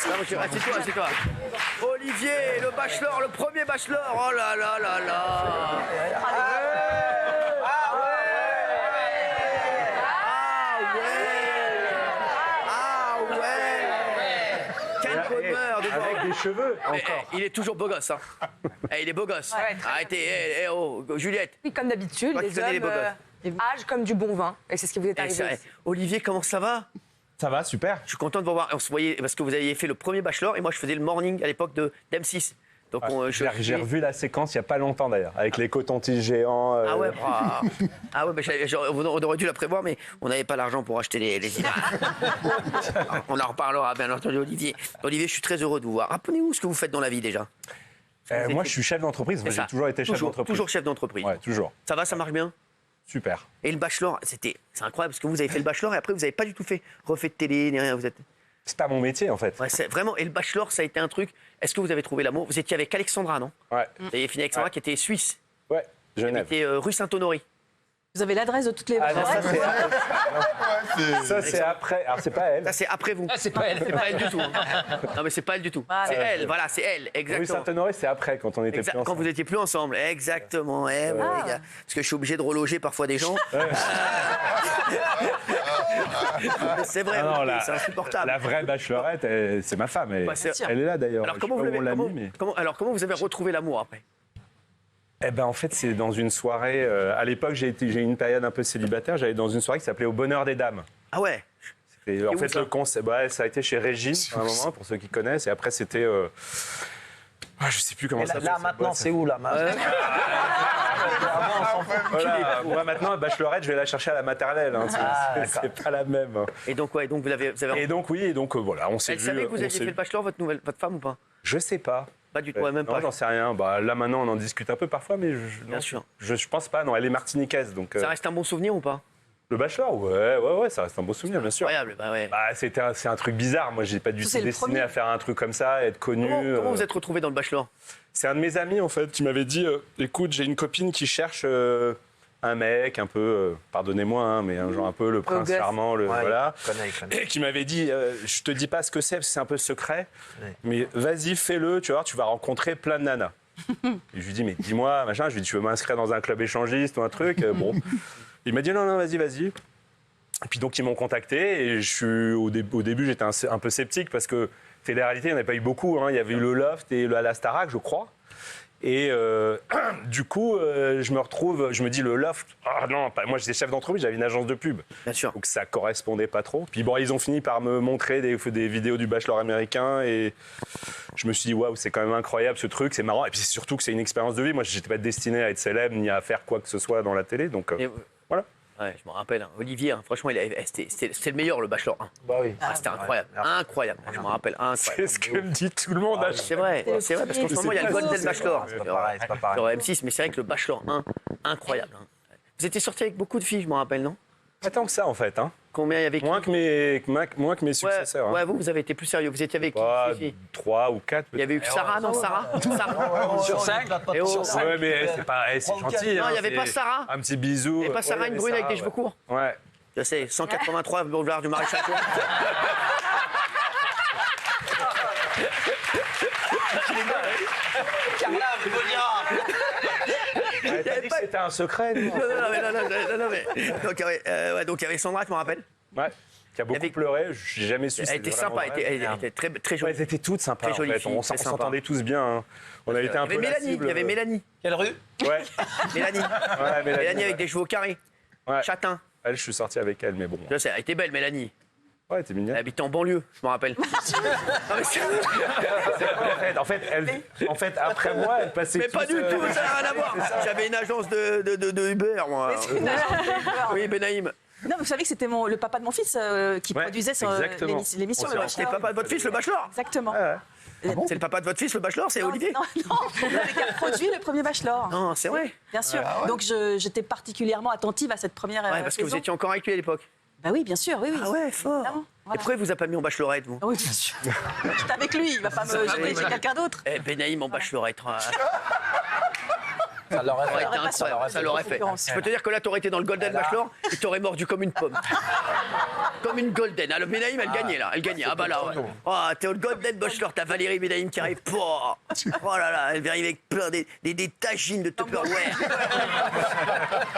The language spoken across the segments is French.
merci. Assieds-toi. Olivier, le bachelor, le premier bachelor. Oh là là là là. Quel bonheur de voir. Avec des cheveux, Mais, encore. il est toujours beau gosse, hein. Il est beau gosse. Ouais, très Arrêtez, Juliette. Oui, comme d'habitude, Toi, tu les connais les hommes beaux âgent comme du bon vin. Et c'est ce qui vous est arrivé. Olivier, comment ça va? Ça va, super. Je suis content de vous voir. On se voyait parce que vous aviez fait le premier bachelor et moi je faisais le morning à l'époque d'M6. Donc J'ai revu la séquence il n'y a pas longtemps d'ailleurs, avec les cotons-tiges géants. Ah ouais, on aurait dû la prévoir, mais on n'avait pas l'argent pour acheter les images. On en reparlera, bien entendu, Olivier. Olivier, je suis très heureux de vous voir. Rappelez-vous ce que vous faites dans la vie déjà. Moi, je suis chef d'entreprise. C'est J'ai ça. toujours été chef d'entreprise. Toujours chef d'entreprise. Ouais, toujours. Ça va, ça marche bien? Super. Et le bachelor, c'est incroyable parce que vous avez fait le bachelor et après vous n'avez pas du tout refait de télé ni rien. Vous êtes. C'est pas mon métier en fait. Ouais, vraiment. Et le bachelor, ça a été un truc. Est-ce que vous avez trouvé l'amour? Vous étiez avec Alexandra, non? Ouais. Vous avez fini avec Alexandra qui était suisse. Ouais. Elle Genève. était rue Saint-Honoré. Vous avez l'adresse de toutes les Ah non, bachelorettes. ça c'est après. Alors c'est pas elle. Ça, c'est après vous. C'est pas elle. C'est pas elle du tout. Hein. Non, mais c'est pas elle du tout. Voilà. C'est elle, voilà, c'est elle, Rue exactement. Saint-Honoré, c'est après quand on était plus ensemble. Quand vous étiez plus ensemble, exactement. Les gars. Parce que je suis obligé de reloger parfois des gens. C'est vrai, Ah non, c'est insupportable. La vraie bachelorette, c'est ma femme. Elle, Ouais, c'est- elle est là d'ailleurs. Alors Je comment sais vous, pas où on l'a mis, mais- comment vous avez retrouvé l'amour après? Eh ben en fait c'est dans une soirée. À l'époque j'ai eu une période un peu célibataire. J'allais dans une soirée qui s'appelait Au Bonheur des Dames. Ah ouais. Et en où fait ça le concept, ça a été chez Régine à un moment pour ceux qui connaissent. Et après c'était. Je sais plus comment Et ça là, s'appelle. maintenant, c'est où, là Voilà, moi maintenant bachelorette je vais la chercher à la maternelle. Hein, c'est pas la même. Hein. Et donc ouais, donc vous avez. Et donc oui, voilà, on s'est Elle vu. savait que vous on aviez s'est fait vu. le bachelor, votre femme ou pas? Je sais pas. Pas du tout, ouais, même Non, pas. j'en sais rien. Là maintenant on en discute un peu parfois, mais Bien sûr. Je pense pas. Non, elle est martiniquaise donc. Ça reste un bon souvenir ou pas? Le bachelor, ouais, ça reste un beau souvenir bien sûr. Incroyable, bah ouais. Bah, c'est un truc bizarre. Moi, j'ai pas du C'est tout le destiné premier. à faire un truc comme ça, être connu. Comment vous êtes retrouvé dans le bachelor? C'est un de mes amis, en fait, qui m'avait dit écoute, j'ai une copine qui cherche un mec un peu, pardonnez-moi, hein, mais genre un peu le prince gosse. charmant, voilà. Il connaît. Et qui m'avait dit je te dis pas ce que c'est, parce que c'est un peu secret, Ouais. mais vas-y, fais-le, tu vois, tu vas rencontrer plein de nanas. Et je lui dis mais dis-moi, machin, je lui dis tu veux m'inscrire dans un club échangiste ou un truc bon. Il m'a dit non, vas-y. Et puis donc ils m'ont contacté et au début j'étais un peu sceptique parce que télé-réalité il n'y en avait pas eu beaucoup, hein. Il y avait eu le Loft et la Starac je crois. Et du coup je me dis le Loft, non, moi j'étais chef d'entreprise, j'avais une agence de pub. Bien sûr. Donc ça correspondait pas trop. Puis bon ils ont fini par me montrer des vidéos du bachelor américain et je me suis dit waouh c'est quand même incroyable ce truc, c'est marrant. Et puis c'est surtout que c'est une expérience de vie, moi j'étais pas destiné à être célèbre ni à faire quoi que ce soit dans la télé donc Et- voilà. Ouais, je me rappelle. Hein. Olivier, hein, franchement, c'était le meilleur, le bachelor 1. Bah oui. C'était incroyable. Incroyable. Je me rappelle. C'est Incroyable. ce que me dit tout le monde. C'est vrai, parce qu'en ce moment, il y a le Golden Bachelor. C'est pas pareil, c'est pas pareil. Sur M6, mais c'est vrai que le Bachelor 1, incroyable. Hein. Vous étiez sorti avec beaucoup de filles, je me rappelle, non? Pas tant que ça en fait. Hein. Combien il y avait qui? Moins que mes successeurs. Ouais, hein. vous avez été plus sérieux. Vous étiez avec qui? Pas les filles 3 ou 4 Il y avait eu que Sarah, non? Sarah? Sarah. Sur 5 Et oh, Ouais, mais c'est pas, c'est gentil. Non, hein, il n'y avait c'est pas Sarah. Un petit bisou. Et pas Sarah, Ouais, une mais brune avec Sarah, des cheveux courts. Ouais. Je sais, 183 boulevard du Maréchal Court. Carla, Bégonia. T'as dit que c'était un secret, non? Non, mais. Donc il y avait Sandra, je me rappelle. Ouais. Qui a beaucoup avait- pleuré. J'ai jamais su. Elle c'était était vraiment sympa, vrai. elle était très, très Ouais, jolie. elles étaient toutes sympas. Très En jolie fait. fille, On très s'entendait tous bien. Hein. On avait été un Il y peu avait la Mélanie, cible. il y avait Mélanie. Quelle rue? Ouais. Mélanie. Ouais, Mélanie avec des cheveux carrés. Ouais. Châtain. Elle, je suis sorti avec elle, mais bon. Je sais, elle était belle, Mélanie. Ouais, t'es Elle mignonne. habitait en banlieue, je me rappelle. Non, mais En fait, après moi, elle passait. mais pas du tout, ça n'a rien à voir. J'avais une agence de Uber, moi. Oui, Benaïm. Non, vous savez que c'était le papa de mon fils qui Ouais, produisait exactement. l'émission. On Le C'est le Bachelor. papa de votre fils, le bachelor. Exactement. C'est le papa de votre fils, le bachelor, c'est Olivier. Non, c'est lui qui a produit le premier Bachelor. Non, c'est vrai. Bien sûr. Donc j'étais particulièrement attentive à cette première Ouais, parce que vous saison. étiez encore avec lui à l'époque. Bah oui, bien sûr, oui. Ah ouais, fort. Évidemment, Et voilà. pourquoi il vous a pas mis en bachelorette, vous? Ah oui, bien sûr. J'étais avec lui, il va pas me jeter chez quelqu'un d'autre. Eh, Benaïm en bachelorette. Ça l'aurait Ça aurait fait. été incroyable, ça l'aurait fait. concurrence. Je peux te dire que là, t'aurais été dans le Golden Bachelor et t'aurais mordu comme une pomme. Comme une Golden. Alors, Benaïm, elle gagnait là. Elle gagnait. Ah bah là, ouais. Oh, t'es au Golden Bachelor, t'as Valérie Benaïm qui arrive. Oh là là, elle vient arriver avec plein des tagines de Tupperware.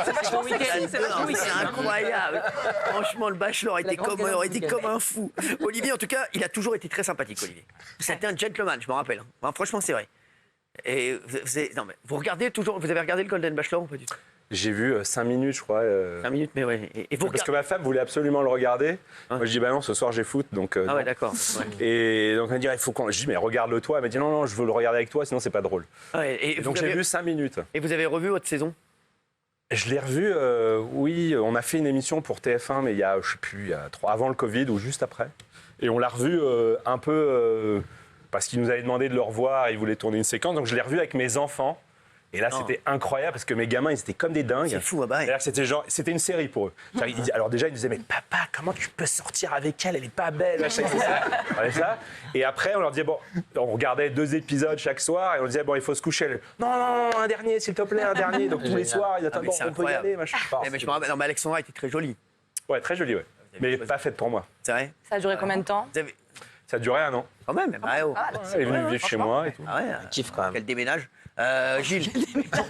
C'est vachement sexy, c'est vachement C'est sexy. incroyable. Franchement, le Bachelor était grande comme, aurait été galère comme un fou. Olivier, en tout cas, il a toujours été très sympathique, Olivier. C'était un gentleman, je me rappelle. Enfin, franchement, c'est vrai. Et non, mais vous regardez toujours, vous avez regardé le Golden Bachelor ou pas du tout? J'ai vu 5 minutes, je crois. 5 minutes, mais ouais. Et vous Parce que regardez. ma femme voulait absolument le regarder. Hein. Moi, je dis, bah non, ce soir, j'ai foot. Donc, Ah non. ouais, d'accord. Ouais. Et donc, elle me dit, il faut qu'on. Je dis, mais regarde-le toi. Elle m'a dit, non, non, je veux le regarder avec toi, sinon, c'est pas drôle. Ouais, Et donc, j'ai vu 5 minutes. Et vous avez revu votre saison? Je l'ai revu, oui, on a fait une émission pour TF1, mais il y a, je sais plus, il y a 3, avant le Covid ou juste après. Et on l'a revu un peu parce qu'il nous avait demandé de le revoir, il voulait tourner une séquence. Donc, je l'ai revu avec mes enfants. Et là, Non. c'était incroyable parce que mes gamins, ils étaient comme des dingues. C'est fou, ah bah ouais. C'est-à-dire que c'était une série pour eux. Alors déjà, ils disaient, mais papa, comment tu peux sortir avec elle? Elle est pas belle, machin, c'est ça. Voilà, ça. Et après, on leur disait, bon, on regardait 2 épisodes chaque soir et on disait, bon, il faut se coucher. Non, non, non, un dernier, s'il te plaît, un dernier. Donc tous les soirs, ils Ah, attendent, mais bon, c'est on peut y incroyable. aller, machin. Mais je me rappelle, non, mais Alexandra était très jolie. Ouais, très joli, ouais. Mais pas faite pour moi. C'est vrai? Ça a duré combien de temps? Vous avez. Ça a duré 1 an. Quand même, bah, oh. Elle est venue vivre chez moi et tout. Ah ouais, Kiffe quand même. qu'elle déménage. Gilles.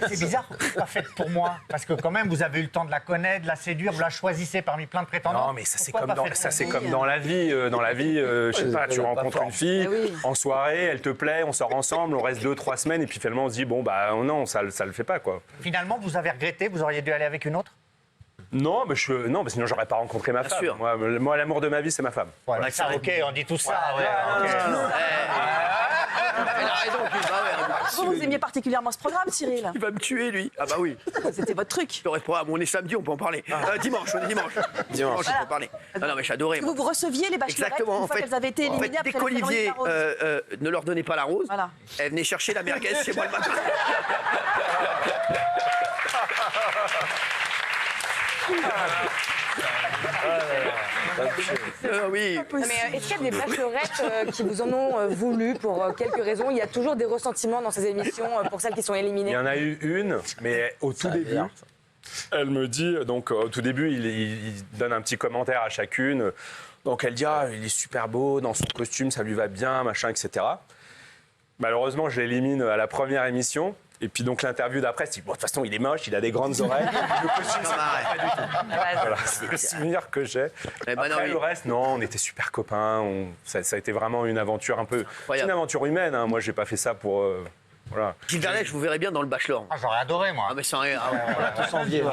C'est bizarre, pas faite pour moi. Parce que quand même, vous avez eu le temps de la connaître, de la séduire, vous la choisissez parmi plein de prétendants. Non, mais ça, c'est Pourquoi comme, pas faite ça, pour c'est vous comme dans la vie. Dans la vie, je sais pas, tu pas rencontres fort. une fille Ah oui. en soirée, elle te plaît, on sort ensemble, on reste 2-3 semaines, et puis finalement, on se dit, bon, bah non, ça le fait pas, quoi. Finalement, vous avez regretté, vous auriez dû aller avec une autre. Non, mais non, mais sinon, j'aurais pas rencontré ma Bien femme. sûr. Moi, l'amour de ma vie, c'est ma femme. Ouais, Ouais, ça, c'est ok, on dit tout ça. Ouais, ok. Elle a raison, Gilles. Bah ouais, Vous aimiez particulièrement ce programme, Cyril. il va me tuer, lui. Ah bah oui. C'était votre truc. Le programme, on est samedi, on peut en parler. Dimanche, on est dimanche. Dimanche, on peut en parler. Non, non, mais j'adorais. Vous receviez les bachelorettes Exactement. une En fois fait, qu'elles avaient été éliminées dès après qu'Olivier la Rose. ne leur donnait pas la rose, Voilà. elle venait chercher la merguez chez moi le matin. Oui. Non, mais est-ce qu'il y a des bachelorettes qui vous en ont voulu pour quelques raisons? Il y a toujours des ressentiments dans ces émissions pour celles qui sont Il éliminées. y en a eu une, mais au tout début. vient. Elle me dit, donc au tout début, il donne un petit commentaire à chacune. Donc elle dit, ah, il est super beau, dans son costume, ça lui va bien, machin, etc. Malheureusement, je l'élimine à la première émission. Et puis donc l'interview d'après, c'est bon, de toute façon, il est moche, il a des grandes oreilles. Le costume, ça bah, va pas du tout. Voilà, c'est le souvenir que j'ai. Eh ben Après, non, oui. le reste, non, on était super copains. Ça a été vraiment une aventure un peu... C'est incroyable. une aventure humaine. Hein. Moi, j'ai pas fait ça pour... voilà. Gilles Verdez, je vous verrai bien dans le Bachelor. Ah, j'aurais adoré, moi. Ah, mais sans rien.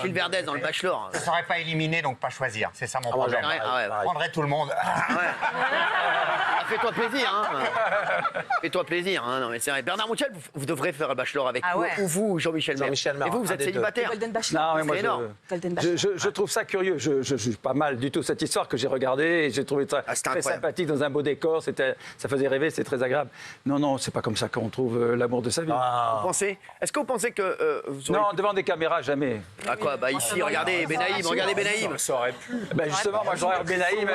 Gilles Verdez dans le Bachelor. Je ne saurais pas éliminer, donc pas choisir. C'est ça mon moi, problème. j'aimerais. Ah ouais, Je prendrais tout le monde. Ah, fais-toi plaisir, hein. Fais-toi plaisir, hein. Non, mais c'est vrai. Bernard Montiel, vous devrez faire un Bachelor avec Ah vous, ouais. ou vous, ou Jean-Michel Maire. Jean-Michel Maire, Et vous un êtes des deux. célibataire. Golden Bachelor. Non, mais moi, C'est énorme. Golden Bachelor. je trouve ça curieux. Je juge pas mal du tout cette histoire que j'ai regardée et j'ai trouvé ça Ah, c'était très incroyable. sympathique dans un beau décor. Ça faisait rêver, c'est très agréable. Non, non, c'est pas comme ça qu'on trouve l'amour de sa vie. Est-ce que vous pensez que vous aurez Non, devant des caméras, jamais. Ah quoi, bah ici, regardez Benaïm, regardez Benaïm. Ça aurait pu. Ben justement, moi je regarde Benaïm.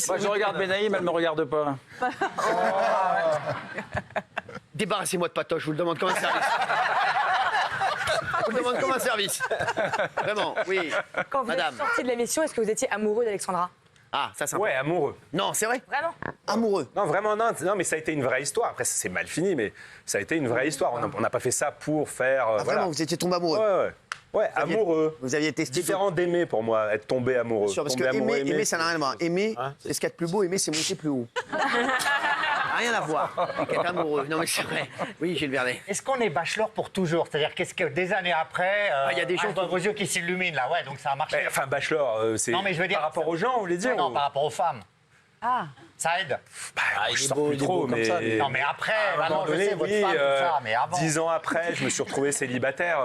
Moi je regarde Benaïm, elle me regarde pas. Débarrassez-moi de Patoche, je vous le demande comme un service. Je vous le demande comme un service. Vraiment, oui. Quand vous Madame. êtes sorti de l'émission, est-ce que vous étiez amoureux d'Alexandra? Ah, ça c'est Ouais, amoureux. Non, c'est vrai. Vraiment? Amoureux. Non, vraiment, non, mais ça a été une vraie histoire. Après, ça s'est mal fini, mais ça a été une vraie histoire. On n'a pas fait ça pour faire. Ah, voilà. vraiment, vous étiez tombé amoureux. Ouais, ouais. Ouais, aviez- amoureux. Vous aviez testé. Différent d'aimer pour moi, être tombé amoureux. Sûr, parce que Tomber amoureux, aimer, ça n'a rien à voir. Aimer, Hein, c'est ce qu'il y a de plus beau. Aimer, c'est monter plus haut. Rien à voir. avec être amoureux. Non, mais c'est vrai. Oui, Gilles Verdez. Est-ce qu'on est bachelor pour toujours? C'est-à-dire qu'est-ce que des années après, il y a des gens dans qui- vos yeux qui s'illuminent là, ouais, donc ça a marché. Enfin, bachelor, c'est. Non, mais je veux dire- Par rapport aux gens, vous voulez dire Non, ou- par rapport aux femmes. Ah. Ça aide. Bah, il je est sors beau, plus il est trop, beau comme mais. ça, lui. Non, mais après, À un bah moment non, je donné, sais, votre oui, femme, tout ça, mais avant. 10 ans après, je me suis retrouvé célibataire.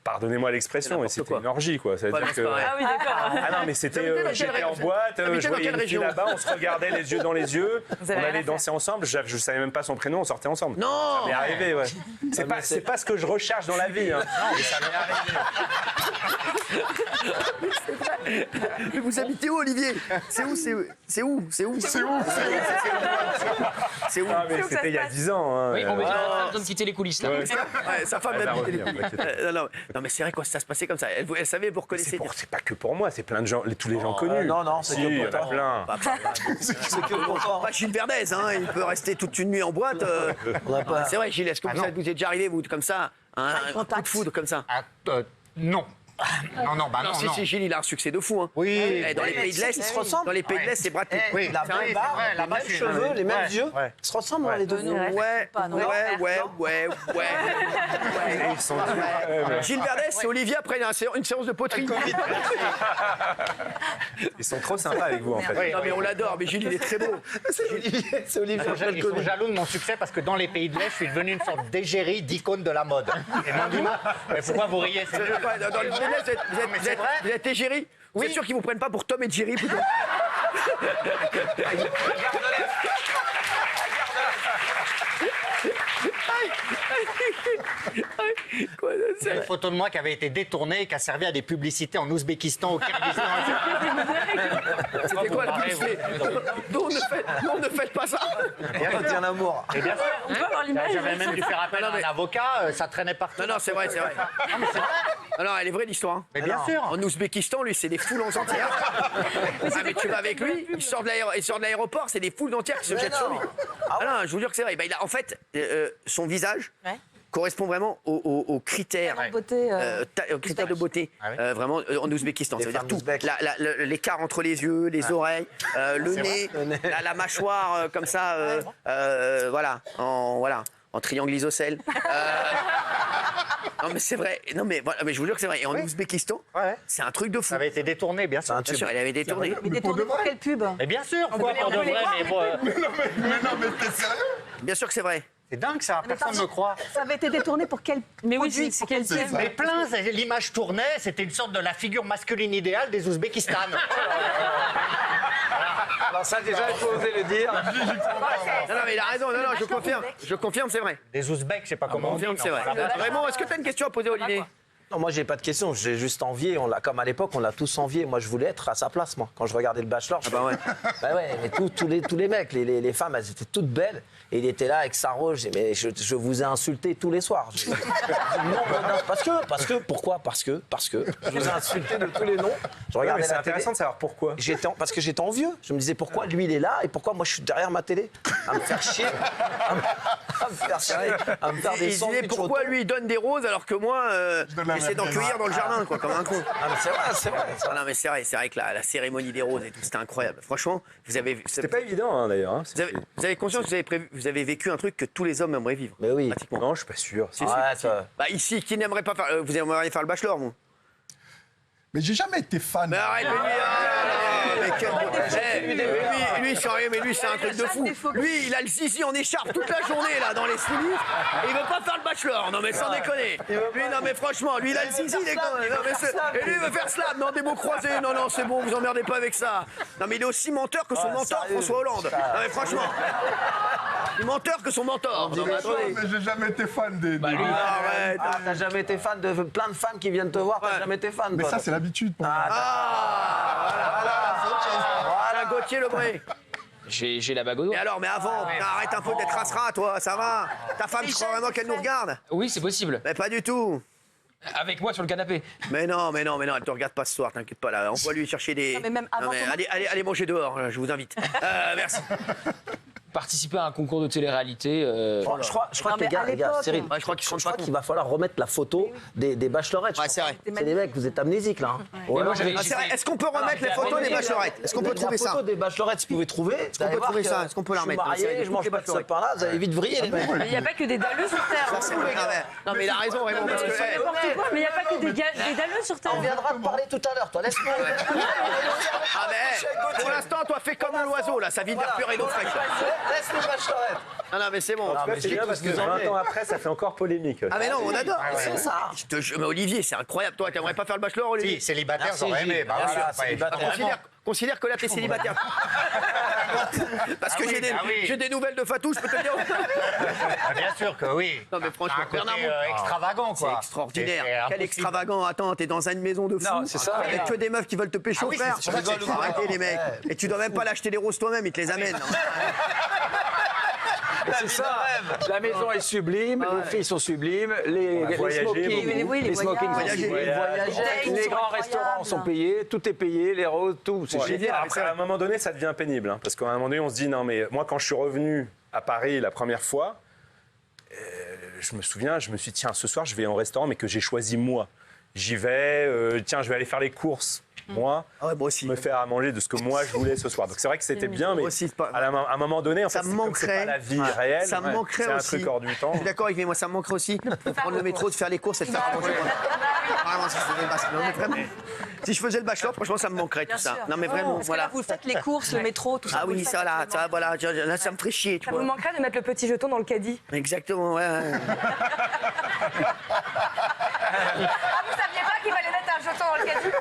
Pardonnez-moi l'expression, mais C'est n'importe c'était quoi. une orgie, quoi. Ça veut Ouais, dire non, c'est que. pas vrai. Ah oui, d'accord. Ah non, mais c'était. habitez dans quelle J'étais région en boîte, Vous habitez je dans voyais quelle une fille région là-bas, on se regardait les yeux dans les yeux, Vous on avez rien allait à faire. danser ensemble. Je savais même pas son prénom, on sortait ensemble. Non. Ça m'est arrivé, ouais. C'est pas ce que je recherche dans la vie. Hein. Non, mais ça m'est arrivé. Mais vous habitez où, Olivier? C'est où? C'est où? Ah, mais c'était il y a 10 ans. Hein. Oui, on me dit en train de quitter les coulisses là. Ouais, sa femme Elle va l'a quitté. revenir, t'inquiète pas. Non, mais c'est vrai, quoi, ça se passait comme ça. Elle savait, vous reconnaissez. C'est pas que pour moi, c'est plein de gens, tous les gens connus. non, c'est Si, que il y pour en a toi. plein. C'est que pour toi. Pas Gilles Verdez, hein, il peut rester toute une nuit en boîte. C'est vrai, Gilles, est-ce que ça vous est déjà arrivé, vous, comme ça, un coup de foudre comme ça? Ah, non. Non, bah non, Si, non. si, Gilles, il a un succès de fou. Hein. Oui. Eh, dans les pays de l'Est, ils se ressemblent. Dans les pays de l'Est, c'est Brad Pitt. Oui, La c'est même vrai, barbe, la les mêmes cheveux, les mêmes yeux. Ouais. Ils se ressemblent, hein, les deux. Ouais, Ils sont Gilles Verdez, c'est Olivier après une séance de poterie. Ils sont trop sympas avec vous, en fait. Oui, Non, mais on l'adore, mais Gilles, il est très beau. C'est Olivier. Ils sont jaloux de mon succès parce que dans les pays de l'Est, je suis devenu une sorte d'égérie d'icône de la mode. Et m'ont dit, mais pourquoi vous riez? C'est nul. Dans les pays de l'Est, vous êtes égérie? Vous êtes sûr qu'ils vous prennent pas pour Tom et Jerry plutôt? Quoi, C'est une photo de moi qui avait été détournée et qui a servi à des publicités en Ouzbékistan, au Kyrgyzstan. C'était quoi la publicité? Non, ne faites pas ça. C'est un amour. Et bien sûr, On peut avoir l'image. j'avais même dû faire appel à un avocat, ça traînait partout. Non, c'est vrai. Non, elle est vraie l'histoire. Hein. Mais bien sûr. En Ouzbékistan, lui, c'est des foules entières. Mais tu vas avec lui, il sort de l'aéroport, c'est des foules entières qui se jettent sur lui. Ah non, je vous jure que c'est vrai. Bah, en fait, son visage correspond vraiment aux critères. Beauté, Aux critères de beauté, Ah oui. vraiment en Ouzbékistan. Ça veut dire femmes tout. ouzbèques. L'écart entre les yeux, les oreilles, le nez, la mâchoire comme ça, voilà, en triangle isocèle. Non mais c'est vrai. Non mais voilà, mais je vous jure que c'est vrai. Et en Ouzbékistan, Ouais. c'est un truc de fou. Ça avait été détourné, bien sûr. Bien sûr, elle avait détourné. Mais détourné pour quelle pub? Mais bien sûr, quoi, pour de vrai, mais bon, Bien sûr que c'est vrai. c'est dingue ça, personne ne me croit. Ça avait été détourné pour quel Mais oui, produit, c'est pour quel quel thème? Mais plein, l'image tournait, c'était une sorte de la figure masculine idéale des Ouzbékistan. Alors ça, déjà, il faut oser le dire. Non, mais il a raison. Non, je confirme, c'est vrai. Des Ouzbeks, je sais pas Je comment on dit. confirme, c'est vrai. Raymond, est-ce que tu as une question à poser, Olivier? Non, moi, j'ai pas de question. J'ai juste envié. Comme à l'époque, on l'a tous envié. Moi, je voulais être à sa place, moi. Quand je regardais le Bachelor. bah ouais. Bah ouais, mais tous les mecs, les femmes, elles étaient toutes belles. Et il était là avec sa rose. Mais je vous ai insulté tous les soirs. Non, parce que, pourquoi? Parce que je vous ai insulté de tous les noms. Je Ouais, regardais mais c'est la télé. intéressant de savoir pourquoi. Parce que j'étais envieux. Je me disais pourquoi lui il est là et pourquoi moi je suis derrière ma télé à me faire chier, à me faire chier, à me faire des Il disait sandwichs pourquoi autour. lui il donne des roses alors que moi j'essaie d'en cueillir dans le jardin quoi, comme un con. Ah, mais c'est vrai. Ah non mais c'est vrai que la cérémonie des roses et tout c'était incroyable. Franchement, C'était pas évident, hein, d'ailleurs. Hein. vous avez conscience que vous avez vécu un truc que tous les hommes aimeraient vivre. Mais oui. Pratiquement. Non, je suis pas sûr. Si, Ouais, si. ça- Bah ici, qui n'aimerait pas faire vous aimeriez faire le Bachelor, vous? Mais j'ai jamais été fan. Mais arrête, mais quel lui, c'est un truc de fou. Lui, il a le zizi en écharpe toute la journée là dans les souliers et il veut pas faire le Bachelor. Non mais sans déconner. Lui, non mais franchement, lui il a le zizi les gars. Et lui il veut faire slam, non des mots croisés. Non c'est bon, vous emmerdez pas avec ça. Non mais il est aussi menteur que son mentor sérieux. François Hollande. Non mais franchement. Il est menteur que son mentor. Non mais attendez. Mais j'ai jamais été fan des. Arrête. Ah, t'as jamais été fan de plein de femmes qui viennent te voir, t'as jamais été fan. Mais toi. ça, c'est l'habitude pour moi. Voilà, Gauthier Lebray. J'ai la bague au doigt. Et alors, mais avant, arrête un peu d'être rasera, toi, ça va? Ta femme, tu crois vraiment qu'elle nous regarde? Oui, c'est possible. Mais pas du tout. Avec moi sur le canapé. Mais non, elle te regarde pas ce soir, t'inquiète pas là. On va lui chercher des. Non, mais même avant ton allez manger dehors, là, je vous invite. Merci. Participer à un concours de télé-réalité. Je crois Non, que mais à les gars, l'époque, Cyril, Ouais, je crois qu'ils se rendent je crois pas compte. qu'il va falloir remettre la photo des bachelorettes. Ouais, c'est vrai. C'est les mecs, vous êtes amnésiques là. hein. Mais moi, j'avais- j'avais- C'est vrai, est-ce qu'on peut remettre les photos des bachelorettes? Est-ce qu'on peut trouver La ça? photo des bachelorettes, si vous pouvez trouver. qu'on peut trouver ça? Est-ce qu'on peut la remettre? Je suis marié, je mange pas de sapin là, vous allez vite vriller les mecs. Il n'y a pas que des dalleux sur Terre. Ça, c'est vrai. Non, mais il a raison, Raymond, parce que. N'importe quoi, mais il n'y a pas que des dalleux sur Terre. On viendra te parler tout à l'heure, toi, laisse-moi. Ah, mais pour l'instant, toi, fais comme l'oiseau, là, ça vit d'air pur et d'eau fraîche. Laisse les bachelorettes. Ah non, mais c'est bon. En tout cas, c'est bien parce que 20 ans après, ça fait encore polémique. Ah mais non, on adore. ouais. C'est ça. Mais Olivier, c'est incroyable. Toi, t'aimerais pas faire le bachelor, Olivier? Si, célibataire, Merci, j'aurais aimé. Gilles. Bah, Bien voilà, sûr, pas- célibataire. Considère que là, t'es célibataire. Parce que Ah oui, j'ai des nouvelles de Fatou, je peux te dire. Ah, bien sûr que oui. Non, mais franchement, Un côté, Bernard Montagne. extravagant, C'est quoi. extraordinaire. C'est Quel impossible. extravagant. Attends, t'es dans une maison de fous. Non, c'est ça. Avec que des meufs qui veulent te pécho, Ah oui, frère. c'est ça, Faut arrêter, les mecs. Et tu dois même pas l'acheter les roses toi-même, ils te les amènent. C'est ça. La maison est sublime, les filles sont sublimes, les voyager, smokings, beaucoup. les smokings sont Voyager. sublimes. Voyager. Les Ils sont grands incroyables. restaurants sont payés, tout est payé, les roses, tout. C'est Ouais. génial. Après, à un moment donné, ça devient pénible. Parce qu'à un moment donné, on se dit, non, mais moi, quand je suis revenu à Paris la première fois, je me souviens, je me suis dit, tiens, ce soir, je vais au restaurant, mais que j'ai choisi moi. J'y vais, tiens, je vais aller faire les courses. Moi, Ah ouais, moi aussi. me faire à manger de ce que moi je voulais ce soir. Donc c'est vrai que c'était bien, mais Moi aussi, c'est pas- à un moment donné, en Ça fait, me c'est comme c'est manquerait. pas la vie Ouais. réelle. Ça me manquerait c'est un aussi. truc hors du temps. Je suis d'accord avec moi, ça me manquerait aussi de prendre le métro, de faire les courses et de faire à manger. Vraiment, si je faisais le bachelor. Non, mais vraiment. Si je faisais le bachelor, franchement, ça me manquerait tout ça. sûr. Non, mais vraiment, Parce que là, voilà. vous faites les courses, le métro, tout ça. Ah vous le oui, faites ça là, actuellement. voilà, là, ça me ferait chier, tu Ça vous vois. manquerait de mettre le petit jeton dans le caddie. Exactement, ouais. Ah, vous saviez pas qu'il fallait mettre un jeton dans le caddie?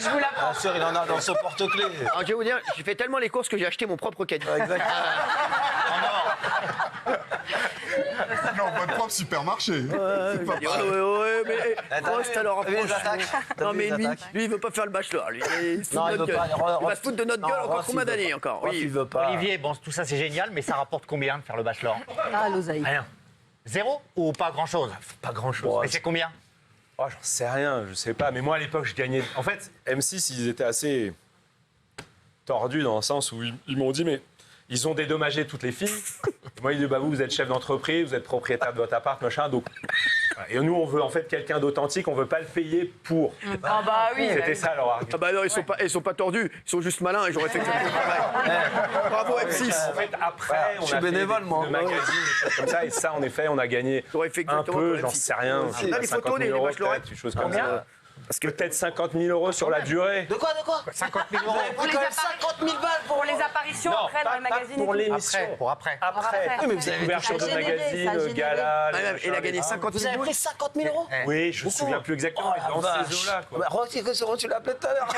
Je vous l'apprends. Bien sûr, il en a dans son porte-clés. Alors, je vais vous dire, j'ai fait tellement les courses que j'ai acheté mon propre caddie. Non, votre propre supermarché. C'est pas Ouais, pareil. ouais, mais T'as Prost, vu- alors, t'as vu les franchement. attaques T'as Non, vu mais les lui, attaques il veut pas faire le bachelor. Lui, il se fout Non, de il notre veut pas. gueule. Il va se foutre de notre Non, gueule encore Ross, combien il veut d'années pas. encore? Ross, il Oui. veut pas. Olivier, bon, tout ça c'est génial, mais ça rapporte combien de faire le bachelor? Ah, l'oseille. Rien. Zéro ou pas grand-chose? Pas grand-chose. Mais c'est combien? Oh, j'en sais rien, je sais pas. Mais moi, à l'époque, je gagnais. En fait, M6, ils étaient assez tordus dans le sens où ils m'ont dit, mais ils ont dédommagé toutes les filles. Moi, ils disent, bah, vous êtes chef d'entreprise, vous êtes propriétaire de votre appart, machin. Donc, voilà. Et nous, on veut en fait quelqu'un d'authentique, on veut pas le payer pour. Ah bah oui. C'était ça leur argument. Ah bah non, ils sont pas tordus, ils sont juste malins et j'aurais fait exactement pareil. Bravo M6. En fait, après, on je suis a fait bénévole, des, moi. des magazines, des choses comme ça. Et ça, en effet, on a gagné J'aurais fait un exactement peu, comme j'en M6. sais rien. Là, les 50 photos 000 des euros, bachelorettes. peut-être, une chose comme Combien ça. Parce que peut-être 50 000 euros sur la durée. De quoi 50 000 euros. Pour les, 50 000 balles pour les apparitions après dans les magazines. pour et tout. l'émission. Après, pour après. Après, Oui, mais vous avez couverture de ça a généré, ça a magazine, généré. gala. Ah, même, il a gagné 50 Vous 000 avez euros. pris 50 000 euros Oui, je me souviens plus exactement, mais dans ces eaux-là. quoi. Bah, Ross, comment tu l'appelais tout à l'heure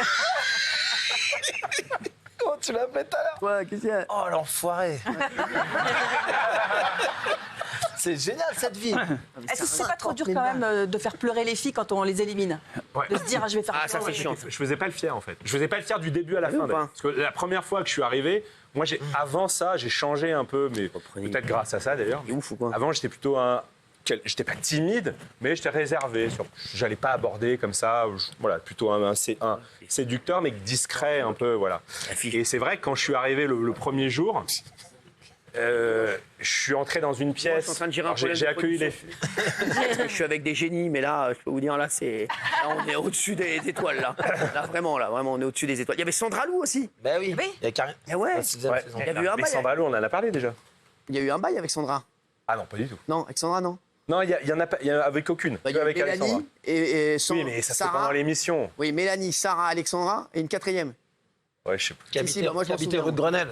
Comment tu l'appelais tout à l'heure Ouais, qu'est-ce qu'il y a? Oh, l'enfoiré. C'est génial cette vie. Est-ce que c'est pas trop dur quand même de faire pleurer les filles quand on les élimine? Ouais. De se dire, ah, je vais faire Ah, ça, pleurer. c'est chiant. Je faisais pas le fier en fait. Je faisais pas le fier du début à la Oui, fin. ou pas Parce que la première fois que je suis arrivé, moi avant ça, j'ai changé un peu, mais Reprenez. peut-être grâce à ça d'ailleurs. Il est ouf ou quoi? Avant, j'étais plutôt j'étais pas timide, mais j'étais réservé. J'allais pas aborder comme ça. Voilà, plutôt un séducteur, mais discret un peu, voilà. Et c'est vrai que quand je suis arrivé le premier jour. Je suis entré dans une pièce. je suis en train de gérer un Alors, j'ai problème de accueilli les. Parce que je suis avec des génies, mais là, je peux vous dire, là, on est au-dessus des étoiles, là. Là, vraiment, on est au-dessus des étoiles. Il y avait Sandra Lou aussi. Ben oui. Oui. Il y a Karim. Eh ouais. La sixième Ouais. saison. Il y a eu un Mais bail. Sandra Lou, on en a parlé déjà. Il y a eu un bail avec Sandra. Ah non, pas du tout. Non, avec Sandra, non. Non, il y en a pas, il y en a avec aucune. Bah, il y Que a avec Alexandra. Mélanie et Oui, mais ça c'est Sarah. pendant l'émission. Oui, Mélanie, Sarah, Alexandra et une quatrième. Ouais, je sais plus. Qui Si, habitait, bah, moi, je m'en qui habitait souviens. rue de Grenelle.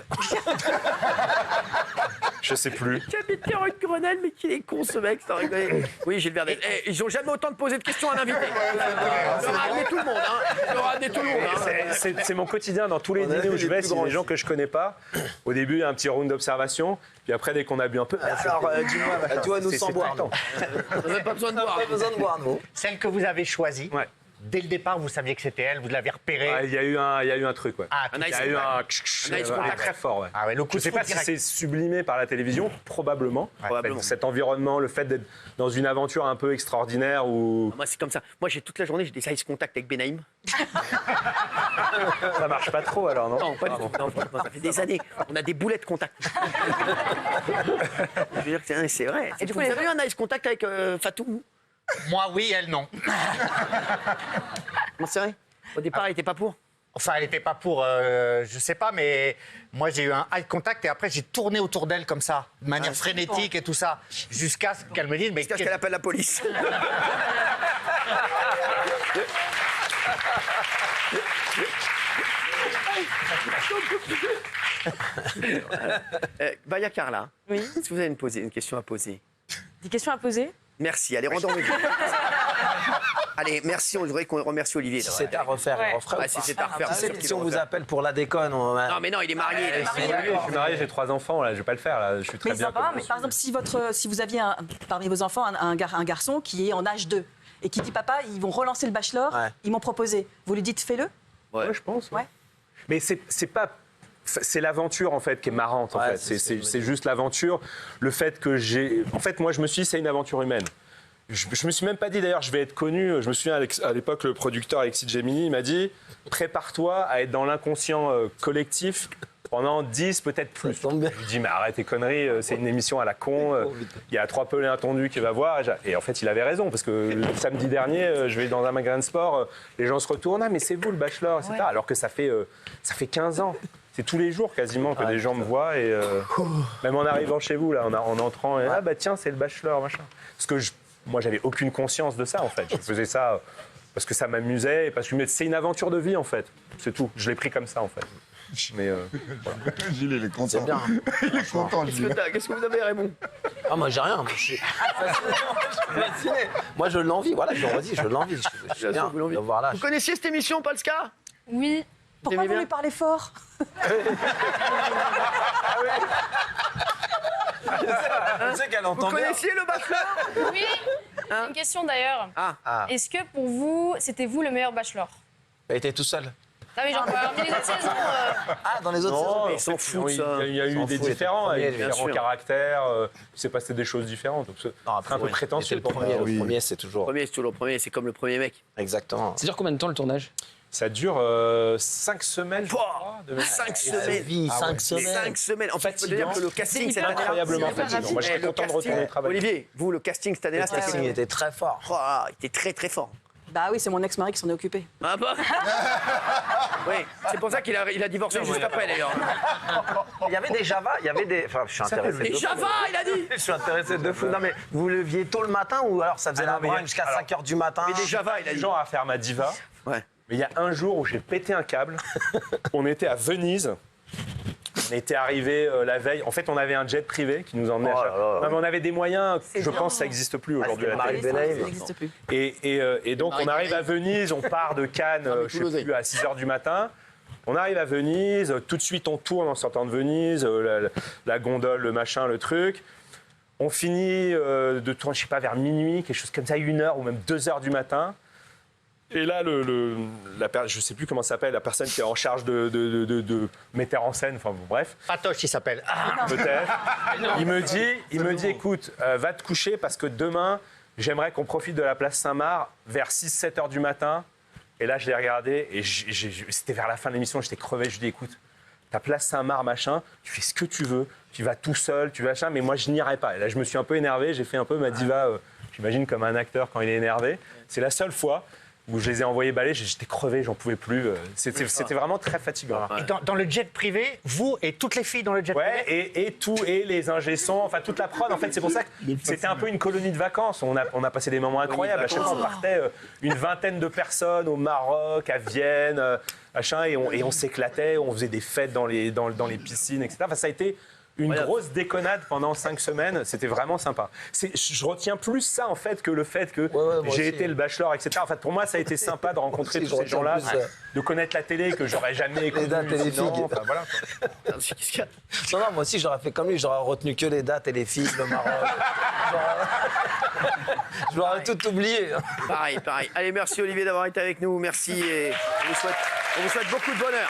Je sais plus. Qui habite rue de Grenelle, mais qu'il est con ce mec, ça rigolé. Oui, Gilles Verdet. Eh, ils ont jamais autant de poser de questions à un invité. Ils ont ramené tout le monde, hein. Ils ont ramené tout le monde, hein. C'est mon quotidien dans tous les On a dîners où vu je les vais, plus c'est grands des gens ici. que je connais pas. Au début, il y a un petit round d'observation, puis après, dès qu'on a bu un peu. Alors, dis-moi, tu vois, nous C'est sans boire. tout le temps. On n'a pas besoin de boire. Pas besoin de boire, nous. Celle que vous avez choisie, Ouais. dès le départ, vous saviez que c'était elle, vous l'avez repérée. Ouais, il y a eu un truc, ouais. Ah, Un Il y nice a eu un nice contact. très fort, ouais. Ah ouais, le coup Je de sais foudre pas si direct. c'est sublimé par la télévision, probablement. Probablement. Cet environnement, le fait d'être dans une aventure un peu extraordinaire où Moi, c'est comme ça. Moi, j'ai toute la journée, j'ai des ice contact avec Benaïm. ça marche pas trop alors, non Non, pas du tout. Non, franchement, ça fait des années. On a des boulettes contact. Je veux dire que c'est vrai. Et du coup, vous les avez eu un ice contact avec Fatou? Moi, oui, elle, non. Non, c'est vrai. Au départ, il était pas pour. Enfin, elle n'était pas pour, je sais pas, mais moi j'ai eu un eye contact et après j'ai tourné autour d'elle comme ça, de manière frénétique et tout ça, jusqu'à ce qu'elle me dise, mais Jusqu'à ce qu'elle appelle la police. Bah, il y a Carla. Oui. Est-ce que vous avez une question à poser? Des questions à poser? Merci, allez, rendons-nous. Allez, merci, on voudrait qu'on remercie Olivier. Si c'était à refaire, on referait. Ah, si c'était à refaire, Ah, c'est sûr qu'il si on le vous refait. appelle pour la déconne, Non, mais non, il est marié. il est marié. Je suis marié, j'ai 3 enfants, là, je vais pas le faire, là. Je suis très Mais bien. ça va, comme mais je par exemple, si vous aviez parmi vos enfants un garçon qui est en âge 2 et qui dit papa, ils vont relancer le bachelor, Ouais. ils m'ont proposé. Vous lui dites fais-le? Ouais, je pense. Ouais. Mais c'est pas. C'est l'aventure en fait qui est marrante en Ouais, fait. c'est ce que je me C'est juste l'aventure. Le fait que j'ai. En fait, moi, je me suis dit, c'est une aventure humaine. Je me suis même pas dit d'ailleurs, je vais être connu. Je me souviens à l'époque, le producteur Alexis Gemini, il m'a dit, prépare-toi à être dans l'inconscient collectif pendant 10, peut-être plus. Ça tombe bien. Je lui dis, mais arrête tes conneries, c'est une émission à la con. Il y a 3 pelés intendus qui va voir. Et en fait, il avait raison, parce que le samedi dernier, je vais dans un magasin de sport, les gens se retournent, ah, mais c'est vous le bachelor, etc. Alors que ça fait 15 ans. C'est tous les jours quasiment que des gens me voient. Et même en arrivant chez vous, là, en entrant, et, ah bah tiens, c'est le bachelor, machin. Parce que moi, j'avais aucune conscience de ça, en fait. Je faisais ça parce que ça m'amusait, et parce que c'est une aventure de vie, en fait. C'est tout. Je l'ai pris comme ça, en fait. Mais Gilles, il est content. C'est bien. Il est content, Gilles. Qu'est-ce que vous avez, Raymond? Ah, moi, j'ai rien. Moi, je suis fasciné. Moi, je l'envie. Voilà, je redis, je l'envie. Je suis bien. Vous l'envie. De voir là. Vous connaissiez cette émission, Polska? Oui. Pourquoi aimez vous bien lui parlez fort? Tu sais qu'elle Vous entend bien. connaissiez le bachelor? Oui. Une question d'ailleurs. Ah. Est-ce que pour vous, c'était vous le meilleur bachelor? Elle était tout seul. Non mais genre parmi les autres saisons. Ah, dans les autres saisons. non, mais ils s'en foutent, ça. il y a eu S'en des fout, différents, il était avec premier, différents bien sûr. caractères. Il s'est passé des choses différentes. Donc c'est Non, après, un peu ouais, prétentieux. c'était pour le moi. premier. oui. Le premier, c'est toujours. Premier, c'est toujours le premier, c'est comme le premier mec. Exactement. Ça dure combien de temps le tournage? Ça dure 5 semaines, je crois. de mémoire. 5 La semaines. vie, 5 semaines. 5 semaines. En fait, il faut dire que le casting cette année-là. Incroyablement fatigant. Moi, je serais le content de casting- retourner travailler. Olivier, vous, le casting cette année-là, Le casting était très fort. Oh, il était très très fort. Bah oui, c'est mon ex-mari qui s'en est occupé. Ah bah Oui, c'est pour ça qu'il a divorcé juste après d'ailleurs. Il y avait des Java, il y avait des. Enfin, je suis intéressé. Et de fou. Java, il a dit. Je suis intéressé de fou. Non, mais vous leviez tôt le matin ou alors ça faisait Ah non, la mais bringue il y a- jusqu'à alors, 5 h du matin? Mais des Java, il a Des dit. gens à faire ma diva. Ouais. Mais il y a un jour où j'ai pété un câble. On était à Venise. On était arrivé la veille. En fait, on avait un jet privé qui nous emmenait à Oh chaque... là là. Non, mais on avait des moyens. Je pense que ça n'existe plus aujourd'hui. c'était à la télé. Marie Benaïm. Ça n'existe plus. Et donc, on arrive à Venise, on part de Cannes, je sais plus, à 6 h du matin. On arrive à Venise, tout de suite, on tourne en sortant de Venise, la gondole, le machin, le truc. On finit de tourner, je sais pas, vers minuit, quelque chose comme ça, 1 h ou même 2 h du matin. Et là, je sais plus comment ça s'appelle, la personne qui est en charge de metteur en scène, enfin bon, bref, Patoche, il s'appelle. Ah, peut-être. Il me dit, écoute, va te coucher parce que demain, j'aimerais qu'on profite de la place Saint-Marc vers 6-7 h du matin. Et là, je l'ai regardé et c'était vers la fin de l'émission, j'étais crevé. Je lui dis, écoute, ta place Saint-Marc, machin, tu fais ce que tu veux, tu vas tout seul, tu vas machin, mais moi, je n'irai pas. Et là, je me suis un peu énervé, j'ai fait un peu ma diva, j'imagine, comme un acteur quand il est énervé. C'est la seule fois où je les ai envoyés balayer, j'étais crevé, j'en pouvais plus. C'était vraiment très fatigant. et dans le jet privé, vous et toutes les filles dans le jet Ouais, privé. et les ingé sons, enfin toute la prod, en fait, c'est pour ça que c'était un peu une colonie de vacances. On a passé des moments incroyables. À chaque fois, on partait une vingtaine de personnes au Maroc, à Vienne, machin, et on s'éclatait, on faisait des fêtes dans les piscines, etc. Enfin, ça a été une grosse déconnade pendant 5 semaines. C'était vraiment sympa. Je retiens plus ça, en fait, que le fait que moi j'ai aussi. été le bachelor, etc. En fait, pour moi, ça a été sympa de rencontrer Aussi, tous je ces gens-là, retiens plus, de connaître la télé que j'aurais jamais écouté. dates et les sinon. figues. Enfin, voilà, quoi. Qu'est-ce qu'il y a? Non, moi aussi, j'aurais fait comme lui. J'aurais retenu que les dates et les filles, le Maroc. Je l'aurais tout oublié. Pareil. Allez, merci Olivier d'avoir été avec nous. Merci et on vous souhaite beaucoup de bonheur.